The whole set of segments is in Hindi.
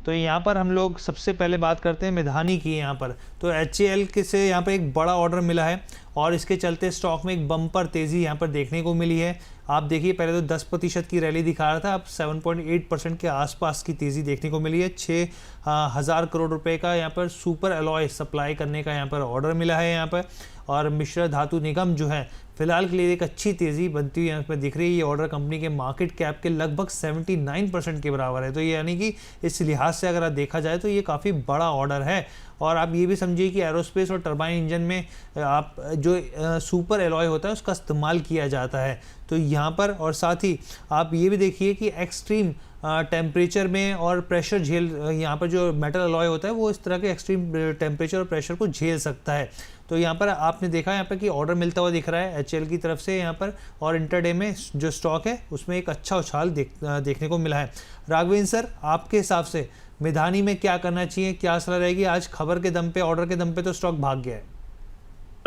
तो यहाँ पर हम लोग सबसे पहले बात करते हैं मिधानी की। यहाँ पर तो HAL के से यहाँ पर एक बड़ा ऑर्डर मिला है और इसके चलते स्टॉक में एक बम्पर तेज़ी यहाँ पर देखने को मिली है। आप देखिए पहले तो 10% की रैली दिखा रहा था, अब 7.8% के आसपास की तेज़ी देखने को मिली है। 6,000 करोड़ रुपए का यहाँ पर सुपर अलॉय सप्लाई करने का यहाँ पर ऑर्डर मिला है यहाँ पर। और मिश्र धातु निगम जो है फिलहाल के लिए एक अच्छी तेज़ी बनती हुई यहाँ पर दिख रही है। ये ऑर्डर कंपनी के मार्केट कैप के लगभग 79% के बराबर है। तो ये यानी कि इस लिहाज से अगर देखा जाए तो ये काफ़ी बड़ा ऑर्डर है। और आप ये भी समझिए कि एरोस्पेस और टरबाइन इंजन में आप जो सुपर एलॉय होता है उसका इस्तेमाल किया जाता है। तो यहाँ पर और साथ ही आप ये भी देखिए कि एक्सट्रीम टेम्परेचर में और प्रेशर झेल, यहाँ पर जो मेटल अलॉय होता है वो इस तरह के एक्सट्रीम टेम्परेचर और प्रेशर को झेल सकता है। तो यहाँ पर आपने देखा यहाँ पर कि ऑर्डर मिलता हुआ दिख रहा है HAL की तरफ से यहाँ पर, और इंटरडे में जो स्टॉक है उसमें एक अच्छा उछाल देखने को मिला है। राघवेंद्र सर, आपके हिसाब से मिधानी में क्या करना चाहिए, क्या सलाह रहेगी? आज खबर के दम पे, ऑर्डर के दम पे तो स्टॉक भाग गया है।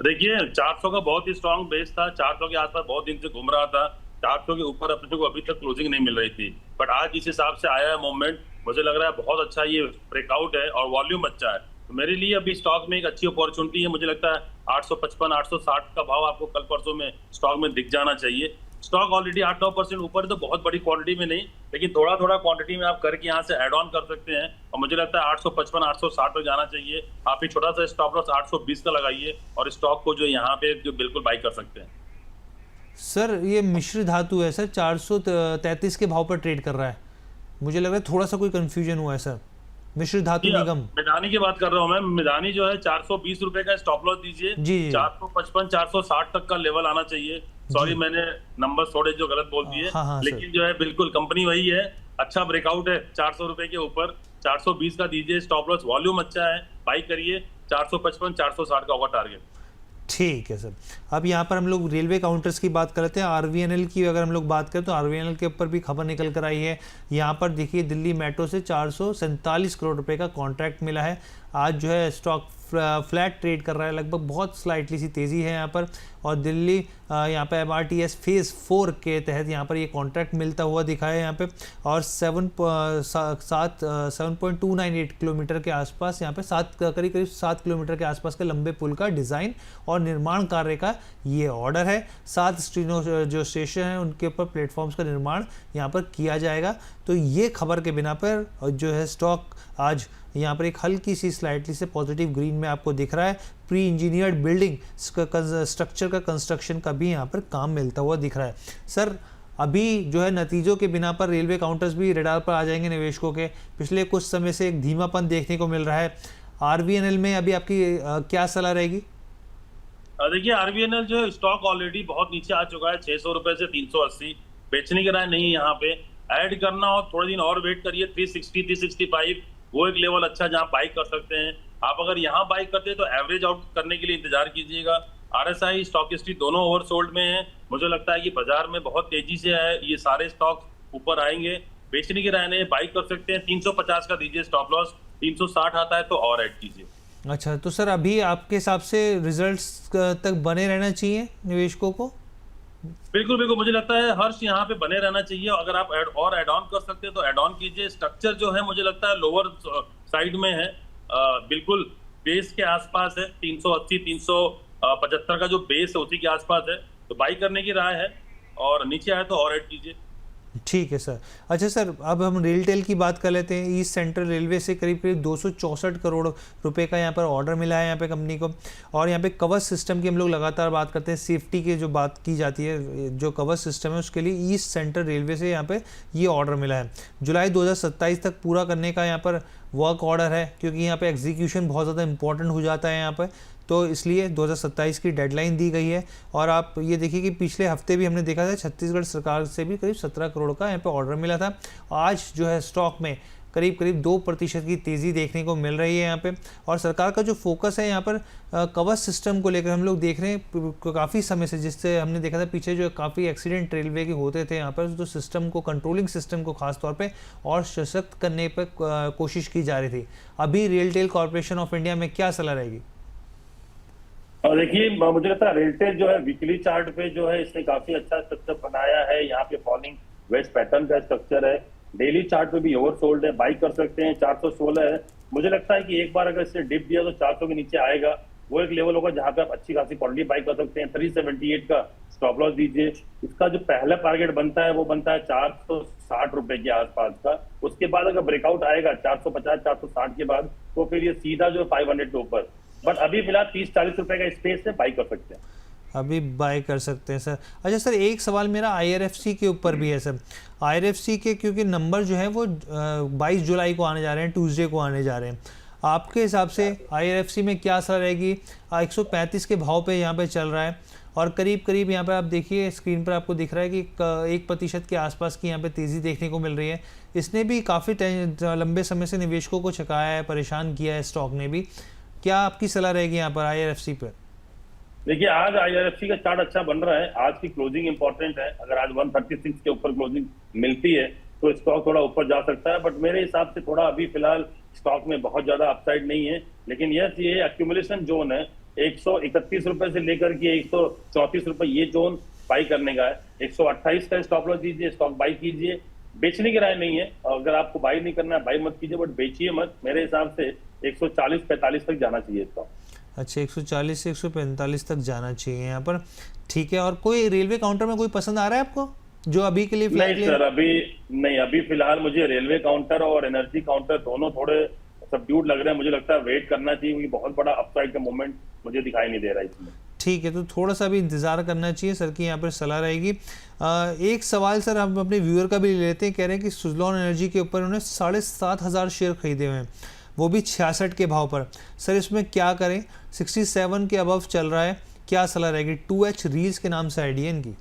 देखिए 400 का बहुत ही स्ट्रॉन्ग बेस था, 400 के आसपास बहुत दिन से घूम रहा था। 400 के ऊपर अपने को अभी तक क्लोजिंग नहीं मिल रही थी, बट आज जिस हिसाब से आया है मूवमेंट, मुझे लग रहा है बहुत अच्छा ये ब्रेकआउट है और वॉल्यूम अच्छा है। तो मेरे लिए अभी स्टॉक में एक अच्छी अपॉर्चुनिटी है। मुझे लगता है 855 860 का भाव आपको कल परसों में स्टॉक में दिख जाना चाहिए। स्टॉक ऑलरेडी 8-9% ऊपर, तो बहुत बड़ी क्वांटिटी में नहीं, लेकिन थोड़ा थोड़ा क्वांटिटी में आप करके यहाँ से ऐड ऑन कर सकते हैं। और मुझे लगता है 855 860 तक जाना चाहिए। आप एक छोटा सा स्टॉप लॉस 820 का लगाइए और स्टॉक को जो यहाँ पे जो बिल्कुल बाई कर सकते हैं। सर ये मिश्र धातु है सर, 433 के भाव पर ट्रेड कर रहा है। मुझे लग रहा है थोड़ा सा कोई कंफ्यूजन हुआ है सर। मिश्र धातु निगम, मिधानी की बात कर रहा हूँ मैं। मिधानी जो है 420 रुपए का स्टॉप लॉस दीजिए। जी 455 460 तक का लेवल आना चाहिए। सॉरी, मैंने नंबर थोड़े जो गलत बोल दिए। हाँ, लेकिन जो है बिल्कुल कंपनी वही है। अच्छा ब्रेकआउट है 400 रुपए के ऊपर। 420 का दीजिए स्टॉप लॉस, वॉल्यूम अच्छा है, बाई करिए। 455 460 का होगा टारगेट। ठीक है सर। अब यहाँ पर हम लोग रेलवे काउंटर्स की बात कर लेते हैं। RVNL की अगर हम लोग बात करें तो RVNL के ऊपर भी खबर निकल कर आई है। यहाँ पर देखिए दिल्ली मेट्रो से 447 करोड़ रुपए का कॉन्ट्रैक्ट मिला है। आज जो है स्टॉक फ्लैट ट्रेड कर रहा है, लगभग बहुत स्लाइटली सी तेज़ी है यहाँ पर। और दिल्ली यहाँ पे MRTS फेज़ 4 के तहत यहाँ पर ये कॉन्ट्रैक्ट मिलता हुआ दिखा है यहाँ पे। और 7.298 किलोमीटर के आसपास यहाँ पे करीब 7 किलोमीटर के आसपास के लंबे पुल का डिज़ाइन और निर्माण कार्य का ये ऑर्डर है। 7 जो स्टेशन हैं उनके ऊपर प्लेटफॉर्म्स का निर्माण यहाँ पर किया जाएगा। तो ये खबर के बिना पर जो है स्टॉक आज यहाँ पर एक हल्की सी स्लाइटली से पॉजिटिव ग्रीन में आपको दिख रहा है। प्री इंजीनियर्ड बिल्डिंग स्ट्रक्चर का कंस्ट्रक्शन का भी यहाँ पर काम मिलता हुआ दिख रहा है। सर अभी जो है नतीजों के बिना पर रेलवे काउंटर्स भी रडार पर आ जाएंगे निवेशकों के। पिछले कुछ समय से एक धीमापन देखने को मिल रहा है। RVNL में अभी आपकी क्या सलाह रहेगी? देखिए RVNL जो है स्टॉक ऑलरेडी बहुत नीचे आ चुका है, 600 रुपए से 380। बेचने की राय नहीं है यहाँ पे। ऐड करना और थोड़े दिन और वेट करिए। 360 365 वो एक लेवल अच्छा जहाँ बाई कर सकते हैं। आप अगर यहाँ बाई करते हैं तो एवरेज आउट करने के लिए इंतजार कीजिएगा। RSI स्टॉकिस्टिक दोनों ओवरसोल्ड में है। मुझे लगता है कि बाजार में बहुत तेजी से है, ये सारे स्टॉक ऊपर आएंगे। बेचने की राय नहीं, बाई कर सकते हैं। 350 का दीजिए स्टॉप लॉस। 360 आता है तो और ऐड कीजिए। अच्छा, तो सर अभी आपके हिसाब से रिजल्ट्स तक बने रहना चाहिए निवेशकों को? बिल्कुल बिल्कुल, मुझे लगता है हर्ष यहाँ पे बने रहना चाहिए। अगर आप ऐड ऑन कर सकते हैं तो ऐड ऑन कीजिए। स्ट्रक्चर जो है मुझे लगता है लोअर साइड में है, बिल्कुल बेस के आसपास है। 380 375 का जो बेस है उसी के आसपास है, तो बाई करने की राय है। और नीचे आए तो और ऐड कीजिए। ठीक है सर। अच्छा सर, अब हम रेलटेल की बात कर लेते हैं। ईस्ट सेंट्रल रेलवे से करीब 264 करोड़ रुपए का यहाँ पर ऑर्डर मिला है यहाँ पे कंपनी को। और यहाँ पे कवच सिस्टम की हम लोग लगातार बात करते हैं, सेफ्टी की जो बात की जाती है, जो कवच सिस्टम है उसके लिए ईस्ट सेंट्रल रेलवे से यहाँ पे ये ऑर्डर मिला है। जुलाई 2027 तक पूरा करने का यहाँ पर वर्क ऑर्डर है, क्योंकि यहाँ पे एग्जीक्यूशन बहुत ज़्यादा इंपॉर्टेंट हो जाता है यहाँ पर, तो इसलिए 2027 की डेडलाइन दी गई है। और आप ये देखिए कि पिछले हफ्ते भी हमने देखा था छत्तीसगढ़ सरकार से भी करीब 17 करोड़ का यहाँ पे ऑर्डर मिला था। आज जो है स्टॉक में करीब 2% की तेज़ी देखने को मिल रही है यहाँ पे। और सरकार का जो फोकस है यहाँ पर कवच सिस्टम को लेकर हम लोग देख रहे हैं काफ़ी समय से, जिससे हमने देखा था पीछे जो काफ़ी एक्सीडेंट रेलवे के होते थे यहाँ पर, तो सिस्टम को, कंट्रोलिंग सिस्टम को खास तौर पे और सशक्त करने पर कोशिश की जा रही थी। अभी रेलटेल कॉर्पोरेशन ऑफ इंडिया में क्या सलाह रहेगी? देखिए मुझे लगता है रेलटेल जो है वीकली चार्ट पे जो है इसने काफी अच्छा स्ट्रक्चर बनाया है। यहाँ पे फॉलिंग वेस्ट पैटर्न का स्ट्रक्चर है। डेली चार्ट पे भी ओवरसोल्ड है, बाई कर सकते हैं। 416 है, मुझे लगता है कि एक बार अगर इसने डिप दिया तो 400 के नीचे आएगा, वो एक लेवल होगा जहां पे आप अच्छी खासी क्वालिटी बाई कर सकते हैं। 378 का स्टॉप लॉस दीजिए। इसका जो पहला टारगेट बनता है वो बनता है 460 रुपए के आसपास का। उसके बाद अगर ब्रेकआउट आएगा 450 460 के बाद, तो फिर ये सीधा जो 500 के ऊपर, बट अभी फिलहाल 30-40 रुपए का स्पेस है, बाई कर सकते हैं। अभी बाय कर सकते हैं सर। अच्छा सर, एक सवाल मेरा IRFC के ऊपर भी है सर। IRFC के क्योंकि नंबर जो है वो 22 जुलाई को आने जा रहे हैं, ट्यूसडे को आने जा रहे हैं। आपके हिसाब से IRFC में क्या असर रहेगी? 135 के भाव पे यहाँ पे चल रहा है और करीब करीब यहाँ पे आप देखिए स्क्रीन पर आपको दिख रहा है कि 1% के आसपास की यहाँ पे तेज़ी देखने को मिल रही है। इसने भी काफ़ी लंबे समय से निवेशकों को छकाया है, परेशान किया है स्टॉक ने भी। क्या आपकी सलाह रहेगी यहाँ पर IRFC पर? देखिए, आज IRFC का चार्ट अच्छा बन रहा है। आज की क्लोजिंग इंपॉर्टेंट है। अगर आज 136 के ऊपर क्लोजिंग मिलती है तो स्टॉक थोड़ा ऊपर जा सकता है, बट मेरे हिसाब से थोड़ा अभी फिलहाल स्टॉक में बहुत ज्यादा अपसाइड नहीं है। लेकिन यस, ये एक्यूमुलेशन जोन है। 131 रुपए से लेकर के 134 रुपए ये जोन बाई करने का है। 128 का स्टॉप लॉस दीजिए, स्टॉक बाई कीजिए। बेचने की राय नहीं है, अगर आपको बाई नहीं करना है बाई मत कीजिए, बट बेचिए मत। मेरे हिसाब से 140-45 तक जाना चाहिए स्टॉक। अच्छा, 140 से 145 तक जाना चाहिए यहाँ पर। ठीक है, और कोई रेलवे काउंटर में कोई पसंद आ रहा है आपको जो अभी के लिए नहीं सर, अभी फिलहाल मुझे रेलवे काउंटर और एनर्जी काउंटर दोनों थोड़े सबड्यूड लग रहे हैं। मुझे लगता है वेट करना चाहिए, क्योंकि बहुत बड़ा अपसाइड का मूवमेंट मुझे दिखाई नहीं दे रहा है इसमें। ठीक है, तो थोड़ा सा भी इंतजार करना चाहिए, सर की यहाँ पर सलाह रहेगी। एक सवाल सर हम अपने व्यूअर का भी ले लेते हैं। कह रहे हैं कि सुजलॉन एनर्जी के ऊपर उन्होंने 7,500 शेयर खरीदे हुए हैं, वो भी 66 के भाव पर। सर इसमें क्या करें? 67 के अबव चल रहा है, क्या सलाह रहेगी? 2H रील्स के नाम से आइडिया इनकी।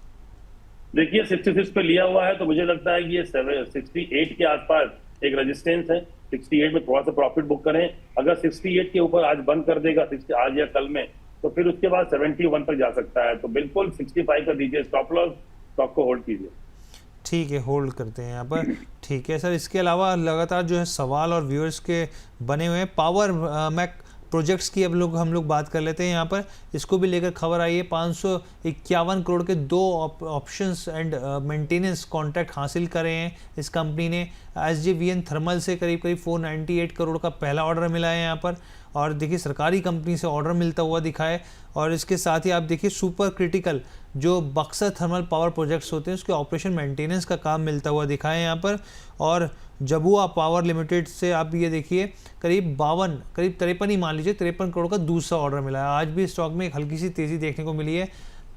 देखिए, 66 पे लिया हुआ है, तो मुझे लगता है कि ये 68 के आसपास एक रेजिस्टेंस है। 68 में थोड़ा सा प्रॉफिट बुक करें। अगर 68 के ऊपर आज बंद कर देगा आज या कल में, तो फिर उसके बाद 71 तक जा सकता है। तो बिल्कुल 65 का दीजिए स्टॉप लॉस, स्टॉक को होल्ड कीजिए। ठीक है, होल्ड करते हैं यहाँ पर। ठीक है सर, इसके अलावा लगातार जो है सवाल और व्यूअर्स के बने हुए हैं। पावर मैक प्रोजेक्ट्स की अब हम लोग बात कर लेते हैं यहाँ पर। इसको भी लेकर खबर आई है। 551 करोड़ के 2 ऑप्शंस एंड मेंटेनेंस कॉन्ट्रैक्ट हासिल करे हैं इस कंपनी ने। SJVN थर्मल से करीब करीब 498 करोड़ का पहला ऑर्डर मिला है यहाँ पर। और देखिए सरकारी कंपनी से ऑर्डर मिलता हुआ दिखा है। और इसके साथ ही आप देखिए सुपर क्रिटिकल जो बक्सर थर्मल पावर प्रोजेक्ट्स होते हैं उसके ऑपरेशन मेंटेनेंस का काम मिलता हुआ दिखा है यहाँ पर। और जबुआ पावर लिमिटेड से आप ये देखिए करीब 53 ही मान लीजिए 53 करोड़ का दूसरा ऑर्डर मिला है। आज भी स्टॉक में एक हल्की सी तेज़ी देखने को मिली है।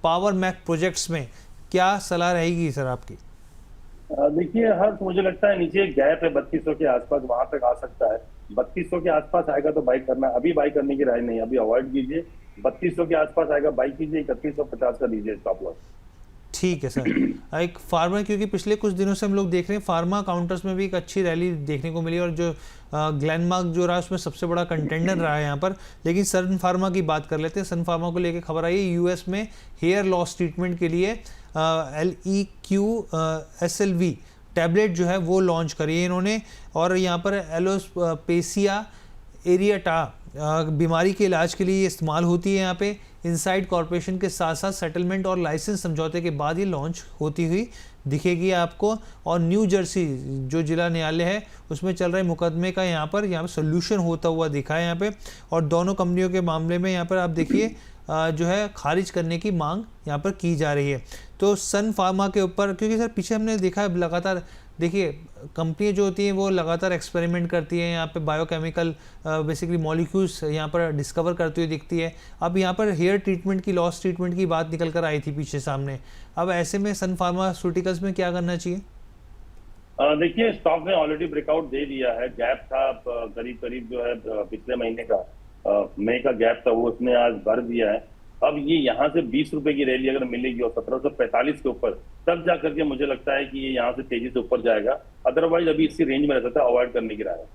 पावर मैक प्रोजेक्ट्स में क्या सलाह रहेगी सर आपकी? देखिए हर मुझे लगता है नीचे गैप है 3200 के आसपास, वहां तक आ सकता है। 3200 के आसपास आएगा तो बाई करना, अभी बाई करने की राय नहीं, अभी अवॉइड कीजिए। 3200 के आसपास आएगा बाई कीजिए। 3150 का दीजिए स्टॉप लॉस। ठीक है सर। एक फार्मा, क्योंकि पिछले कुछ दिनों से हम लोग देख रहे हैं फार्मा काउंटर्स में भी एक अच्छी रैली देखने को मिली और जो ग्लेनमार्क जो रहा उसमें सबसे बड़ा कंटेंडर रहा है यहाँ पर। लेकिन सन फार्मा की बात कर लेते हैं। सन फार्मा को लेकर खबर आई है यूएस में हेयर लॉस ट्रीटमेंट के लिए LEQSLV टैबलेट जो है वो लॉन्च करी है इन्होंने। और यहाँ पर एलोपेसिया एरिएटा बीमारी के इलाज के लिए ये इस्तेमाल होती है यहाँ पे। इनसाइड कॉरपोरेशन के साथ साथ सेटलमेंट और लाइसेंस समझौते के बाद ये लॉन्च होती हुई दिखेगी आपको। और न्यू जर्सी जो जिला न्यायालय है उसमें चल रहे मुकदमे का यहाँ पर सोल्यूशन होता हुआ दिखा है यहाँ पे। और दोनों कंपनियों के मामले में यहाँ पर आप देखिए जो है खारिज करने की मांग यहाँ पर की जा रही है। तो सन फार्मा के ऊपर, क्योंकि सर पीछे हमने देखा है लगातार, देखिए कंपनियाँ जो होती हैं वो लगातार एक्सपेरिमेंट करती हैं यहाँ पे, बायोकेमिकल बेसिकली मॉलिक्यूल्स यहाँ पर डिस्कवर करती हुई दिखती है। अब यहाँ पर हेयर ट्रीटमेंट की, लॉस ट्रीटमेंट की बात निकल कर आई थी पीछे सामने। अब ऐसे में सन फार्मास्यूटिकल्स में क्या करना चाहिए? देखिए स्टॉक ने ऑलरेडी ब्रेकआउट दे दिया है। गैप था करीब करीब जो है पिछले महीने का मई का गैप था, वो उसने आज भर दिया है। अब ये यहाँ से 20 रुपए की रैली अगर मिलेगी और 1745 के ऊपर, तब जा करके मुझे लगता है कि ये यहाँ से तेजी से ऊपर जाएगा। अदरवाइज अभी इसी रेंज में रहता था, अवॉइड करने की राय है।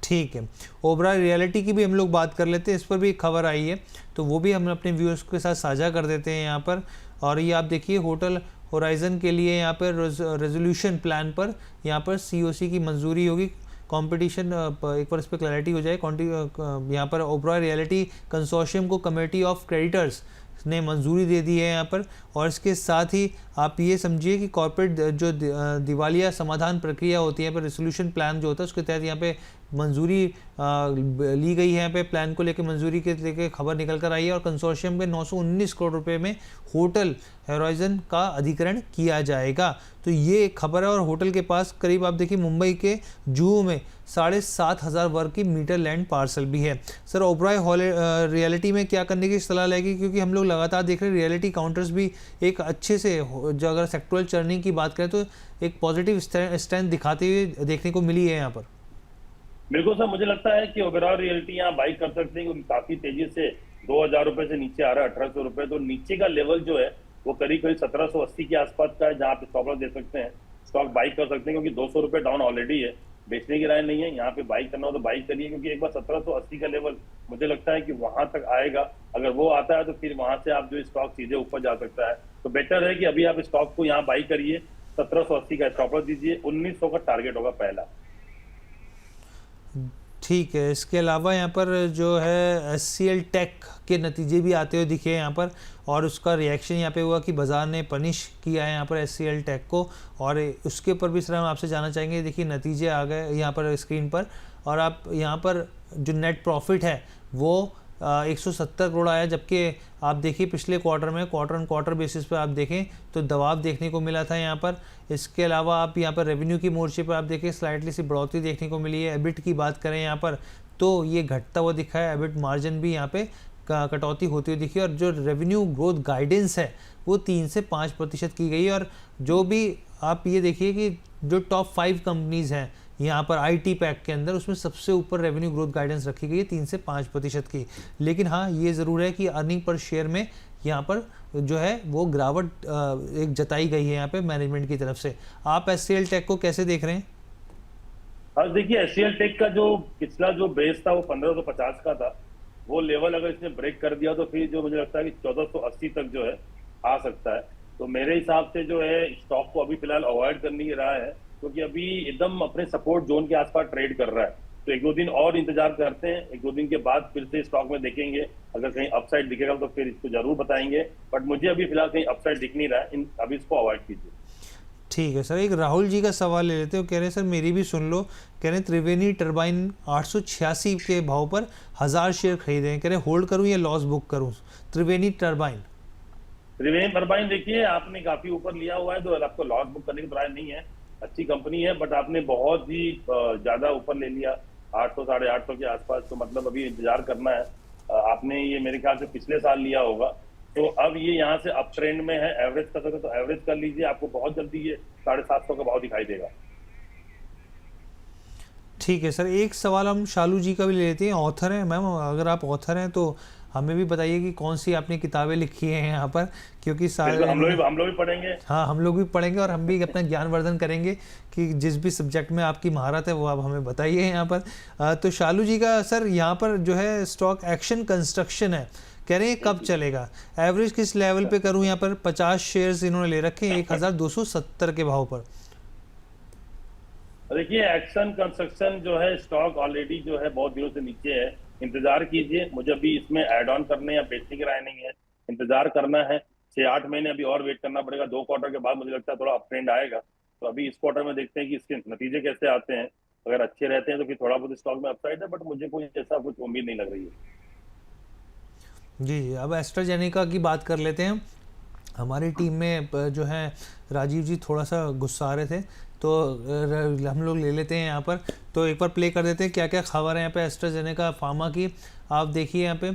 ठीक है, ओबरा रियलिटी की भी हम लोग बात कर लेते हैं। इस पर भी खबर आई है तो वो भी हम अपने व्यूअर्स के साथ साझा कर देते हैं यहाँ पर। और ये आप देखिए होटल होराइजन के लिए यहाँ पर रेजोल्यूशन प्लान पर यहाँ पर COC की मंजूरी होगी। कंपटीशन एक बार इस पर क्लैरिटी हो जाए। यहाँ पर ओबरा रियलिटी कंसोर्शियम को कमेटी ऑफ क्रेडिटर्स ने मंजूरी दे दी है यहाँ पर। और इसके साथ ही आप ये समझिए कि कॉर्पोरेट जो दिवालिया समाधान प्रक्रिया होती है पर रेसोल्यूशन प्लान जो होता है उसके तहत यहाँ पे मंजूरी ली गई है। यहाँ पे प्लान को लेकर मंजूरी के लेके खबर निकल कर आई है और कंसोर्शियम पे 919 करोड़ रुपए में होटल होराइजन का अधिग्रहण किया जाएगा। तो ये एक खबर है। और होटल के पास करीब आप देखिए मुंबई के जुहू में 7,500 वर्ग की मीटर लैंड पार्सल भी है। सर ओबराय रियलिटी में क्या करने की सलाह लगेगी, क्योंकि हम लोग लगातार देख रहे हैं रियलिटी काउंटर्स भी एक अच्छे से जो अगर सेक्टोरल चर्निंग की बात करें तो एक पॉजिटिव स्ट्रेंथ दिखाते हुए देखने को मिली है यहाँ पर। बिल्कुल सर, मुझे लगता है कि ओबेरॉय रियलिटी यहाँ बाई कर सकते हैं क्योंकि काफी तेजी से 2,000 रुपए से नीचे आ रहा है 1,800 रुपए। तो नीचे का लेवल जो है वो करीब करीब 1,780 के आसपास का है जहाँ पे स्टॉप लॉस दे सकते हैं, स्टॉक बाई कर सकते हैं क्योंकि 200 रुपए डाउन ऑलरेडी है। बेचने की राय नहीं है, यहाँ पे बाई करना हो तो बाई करिए क्योंकि एक बार 1,780 का लेवल मुझे लगता है कि वहां तक आएगा। अगर वो आता है तो फिर वहां से आप जो स्टॉक सीधे ऊपर जा सकता है। तो बेटर है कि अभी आप स्टॉक को यहाँ बाई करिए, 1,780 का स्टॉप लॉस दीजिए, 1,900 का टारगेट होगा पहला। ठीक है। इसके अलावा यहाँ पर जो है SCL टेक के नतीजे भी आते हुए दिखे यहाँ पर और उसका रिएक्शन यहाँ पे हुआ कि बाज़ार ने पनिश किया है यहाँ पर SCL टेक को। और उसके ऊपर भी सर हम आपसे जानना चाहेंगे। देखिए नतीजे आ गए यहाँ पर स्क्रीन पर और आप यहाँ पर जो नेट प्रॉफिट है वो 170 करोड़ आया, जबकि आप देखिए पिछले क्वार्टर में क्वार्टर ऑन क्वार्टर बेसिस पर आप देखें तो दबाव देखने को मिला था यहाँ पर। इसके अलावा आप यहाँ पर रेवेन्यू की मोर्चे पर आप देखें स्लाइटली सी बढ़ोतरी देखने को मिली है। एबिट की बात करें यहाँ पर तो ये घटता हुआ दिखा है, एबिट मार्जिन भी यहाँ पे कटौती होती हुई दिखी और जो रेवेन्यू ग्रोथ गाइडेंस है वो 3 से 5% की गई। और जो भी आप ये देखिए कि जो टॉप 5 कंपनीज़ हैं यहाँ पर IT पैक के अंदर उसमें सबसे ऊपर रेवेन्यू ग्रोथ गाइडेंस रखी गई है 3 से 5% की। लेकिन हाँ ये ज़रूर है कि अर्निंग पर शेयर में यहाँ पर जो है वो गिरावट एक जताई गई है यहाँ पे मैनेजमेंट की तरफ से। आप SCL टेक को कैसे देख रहे हैं? हाँ देखिए SCL टेक का जो पिछला जो बेस था वो 1550 का था, वो लेवल अगर इसने ब्रेक कर दिया तो फिर जो मुझे लगता है कि 1480 तक जो है आ सकता है। तो मेरे हिसाब से जो है स्टॉक को अभी फिलहाल अवॉइड करने की राय है क्योंकि अभी एकदम अपने सपोर्ट जोन के आसपास ट्रेड कर रहा है। तो 1-2 दिन और इंतजार करते हैं, 1-2 दिन के बाद फिर से स्टॉक में देखेंगे। अगर कहीं अपसाइड दिखेगा तो फिर इसको जरूर बताएंगे, बट मुझे अभी फिलहाल कहीं अपसाइड दिख नहीं रहा है, अभी इसको अवॉइड कीजिए। ठीक है सर। एक राहुल जी का सवाल ले लेते हो, कह रहे हैं सर मेरी भी सुन लो। कह रहे हैं त्रिवेणी टरबाइन 886 के भाव पर 1000 शेयर खरीदे, कह रहे हैं होल्ड करूं या लॉस बुक करूं? त्रिवेणी टरबाइन देखिए आपने काफी ऊपर लिया हुआ है तो आपको लॉस बुक करने की राय नहीं है। अच्छी कंपनी है बट आपने बहुत ही ज्यादा ऊपर ले लिया 800 850 के आसपास। तो मतलब अभी इंतजार करना है। आपने ये मेरे ख्याल से पिछले साल लिया होगा तो अब ये यहाँ से अप ट्रेंड में है। एवरेज कर सकते तो एवरेज कर लीजिए, आपको बहुत जल्दी ये 750 का भाव दिखाई देगा। ठीक है सर। एक सवाल हम शालू जी का भी ले लेते हैं, ऑथर हैं। मैम अगर आप ऑथर हैं तो हमें भी बताइए कि कौन सी आपने किताबें लिखी हैं यहाँ पर, क्योंकि सारे हम लोग भी पढ़ेंगे। हाँ हम लोग भी पढ़ेंगे और हम भी अपना ज्ञानवर्धन करेंगे कि जिस भी सब्जेक्ट में आपकी महारत है वो आप हमें बताइए यहाँ पर। तो शालू जी का सर यहाँ पर जो है स्टॉक एक्शन कंस्ट्रक्शन है, कह रहे हैं कब चलेगा, एवरेज किस लेवल पे करूँ? यहाँ पर 50 शेयर्स इन्होंने ले रखे हैं 1270 के भाव पर। देखिए एक्शन कंस्ट्रक्शन जो है स्टॉक ऑलरेडी जो है बहुत दिनों से नीचे है, इंतजार कीजिए। मुझे अभी इसमें ऐड ऑन करने या बेचने की राय नहीं है, इंतजार करना है। 6-8 महीने अभी और वेट करना पड़ेगा। 2 क्वार्टर के बाद मुझे लगता है थोड़ा अप ट्रेंड आएगा। तो अभी इस क्वार्टर में देखते हैं कि इसके नतीजे कैसे आते हैं। अगर अच्छे रहते हैं तो फिर थोड़ा बहुत स्टॉक में अपसाइड है, बट मुझे कोई ऐसा कुछ उम्मीद नहीं लग रही है। जी अब एस्ट्राजेनेका की बात कर लेते हैं। हमारी टीम में जो है राजीव जी थोड़ा सा गुस्सा रहे थे तो हम लोग ले लेते हैं यहाँ पर। तो एक बार प्ले कर देते हैं क्या क्या खबर है यहाँ पे एस्ट्राजेनेका फार्मा की। आप देखिए यहाँ पे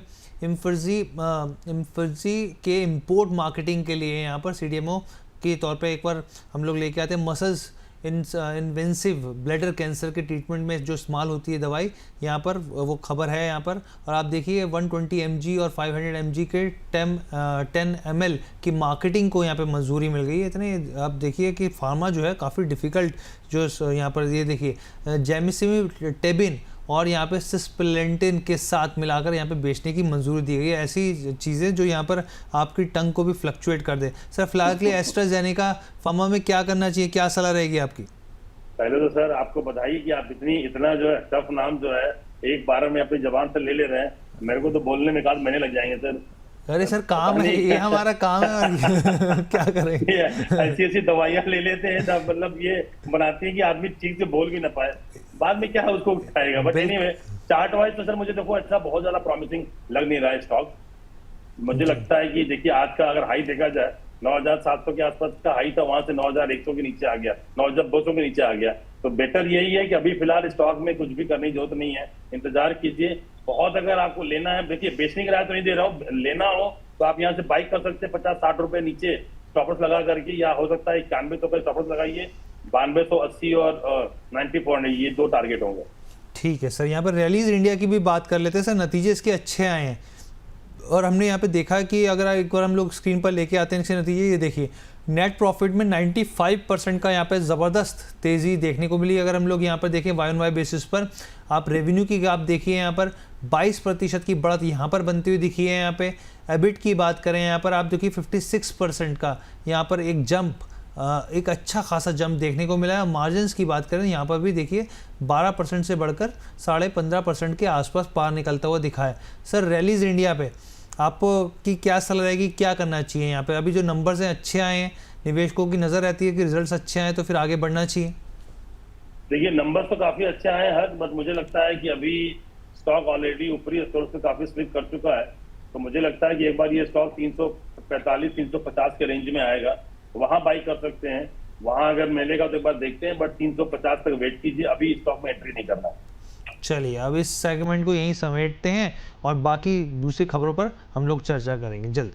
इम्फर्जी के इंपोर्ट मार्केटिंग के लिए यहाँ पर CDMO के तौर पे एक बार हम लोग लेके आते हैं। मसल्स इन्वेंसिव ब्लैडर कैंसर के ट्रीटमेंट में जो इस्तेमाल होती है दवाई, यहाँ पर वो खबर है यहाँ पर। और आप देखिए 120 mg और 500 mg के 10 ml की मार्केटिंग को यहाँ पे मंजूरी मिल गई है। इतने आप देखिए कि फार्मा जो है काफ़ी डिफ़िकल्ट जो यहाँ पर ये देखिए जेमिसिमिटेबिन और यहाँ पे सिस्प्लेंटिन के साथ मिलाकर यहाँ पे बेचने की मंजूरी दी गई है। ऐसी चीज़ें जो यहाँ पर आपकी टंग को भी फ्लक्चुएट कर दे। सर फिलहाल के लिए एस्ट्राजेनेका फार्मा में क्या करना चाहिए, क्या सलाह रहेगी आपकी? पहले तो सर आपको बधाई कि आप इतना जो है टफ नाम जो है एक बार में अपनी जबान पर ले ले रहे हैं। मेरे को तो बोलने में 1 महीने लग जाएंगे सर। अरे सर काम है, ये हमारा काम है और क्या करेंगे। ऐसी ऐसी दवाइयां ले लेते हैं जब मतलब ये बनाती है कि आदमी ठीक से बोल भी ना पाए, बाद में क्या है उसको खाएगा। बट एनीवे चार्ट वाइज तो सर मुझे देखो अच्छा बहुत ज्यादा प्रॉमिसिंग लग नहीं रहा है स्टॉक। मुझे लगता है कि देखिए आज का अगर हाई देखा जाए 9,700 के आसपास का हाई था, वहां से 9,100 के नीचे आ गया, 9,200 के नीचे आ गया। तो बेटर यही है कि अभी फिलहाल स्टॉक में कुछ भी करने की जरूरत नहीं है, इंतजार कीजिए। बहुत अगर आपको लेना है, देखिए बेचने की राय तो नहीं दे रहा हूँ, लेना हो तो आप यहाँ से बाइक कर सकते हैं 50-60 रुपए नीचे स्टॉपर्स लगा करके, या हो सकता है 91 का स्टॉपर्स लगाइए, 9280 और 9400 ये 2 टारगेट होंगे। ठीक है सर, यहाँ पर रैलीज इंडिया की भी बात कर लेते हैं सर। नतीजे इसके अच्छे आए हैं और हमने यहाँ पे देखा कि अगर एक बार हम लोग स्क्रीन पर लेके आते हैं इसके नतीजे, ये देखिए नेट प्रॉफिट में 95% का यहाँ पे ज़बरदस्त तेज़ी देखने को मिली। अगर हम लोग यहाँ पर देखें वाई ऑन वाई बेसिस पर, आप रेवेन्यू की आप देखिए यहाँ पर 22% की बढ़त यहाँ पर बनती हुई दिखी है। यहाँ पे एबिट की बात करें यहाँ पर आप देखिए 56% का यहाँ पर एक जंप, एक अच्छा खासा जंप देखने को मिला है। मार्जिन्स की बात करें यहाँ पर भी देखिए 12% से बढ़कर 15.5% के आसपास पार निकलता हुआ दिखा है। सर रैलीज इंडिया पे आपको की क्या सलाह रहेगी, क्या करना चाहिए यहाँ पे? अभी जो नंबर्स हैं अच्छे आए हैं, निवेशकों की नज़र रहती है कि रिजल्ट्स अच्छे आए तो फिर आगे बढ़ना चाहिए। देखिए नंबर्स तो काफी अच्छे आए हैं, बट मुझे लगता है कि अभी स्टॉक ऑलरेडी ऊपरी स्तर से काफी स्लिप कर चुका है। तो मुझे लगता है कि एक बार ये स्टॉक 345-350 के रेंज में आएगा, वहां बाई कर सकते हैं। वहां अगर मिलेगा तो एक बार देखते हैं, बट 350 तक वेट कीजिए, अभी स्टॉक में एंट्री नहीं करना। चलिए अब इस सेगमेंट को यहीं समेटते हैं और बाकी दूसरी खबरों पर हम लोग चर्चा करेंगे जल्द।